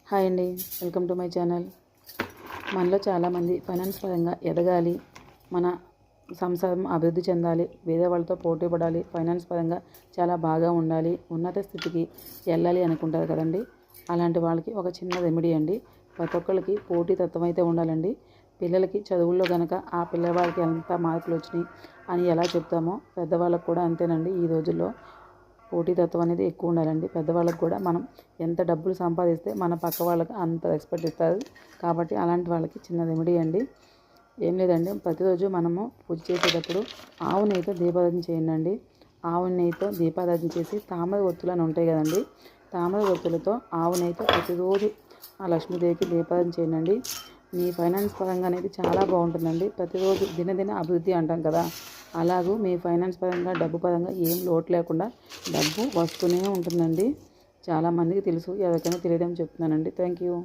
Hi అండి, welcome to my channel. మనలో చాలామంది ఫైనాన్స్ పరంగా ఎదగాలి, మన సంసారం అభివృద్ధి చెందాలి, వేరే వాళ్ళతో పోటీ పడాలి, ఫైనాన్స్ పరంగా చాలా బాగా ఉండాలి, ఉన్నత స్థితికి వెళ్ళాలి అనుకుంటారు కదండి. అలాంటి వాళ్ళకి ఒక చిన్న రెమెడీ అండి. ప్రతి ఒక్కరికి పోటీతత్వం అయితే ఉండాలండి. పిల్లలకి చదువుల్లో కనుక ఆ పిల్లవాడికి ఎంత మార్కులు వచ్చినాయి అని ఎలా చెప్తామో పెద్దవాళ్ళకు కూడా అంతేనండి. ఈ రోజుల్లో పోటీతత్వం అనేది ఎక్కువ ఉండాలండి. పెద్దవాళ్ళకు కూడా మనం ఎంత డబ్బులు సంపాదిస్తే మన పక్క వాళ్ళకి అంత రెస్పెక్ట్ ఇస్తారు. కాబట్టి అలాంటి వాళ్ళకి చిన్న రెమెడీ అండి. ఏం లేదండి, ప్రతిరోజు మనము పూజ చేసేటప్పుడు ఆవు నెయ్యితో దీపారాధన చేయండి. ఆవు నెయ్యితో దీపారాధన చేసి తామర ఒత్తులు అని ఉంటాయి కదండి, తామర ఒత్తులతో ఆవు నెయ్యితో ప్రతిరోజు ఆ లక్ష్మీదేవికి దీపారాధన చేయండి. మీ ఫైనాన్స్ పరంగా అనేది చాలా బాగుంటుందండి. ప్రతిరోజు దినదిన అభివృద్ధి అంటాం కదా, అలాగూ మీ ఫైనాన్స్ పరంగా డబ్బు పరంగా ఏం లోటు లేకుండా డబ్బు వస్తూనే ఉంటుందండి. చాలామందికి తెలుసు, ఎవరికైనా తెలియదని చెప్తున్నానండి. Thank you.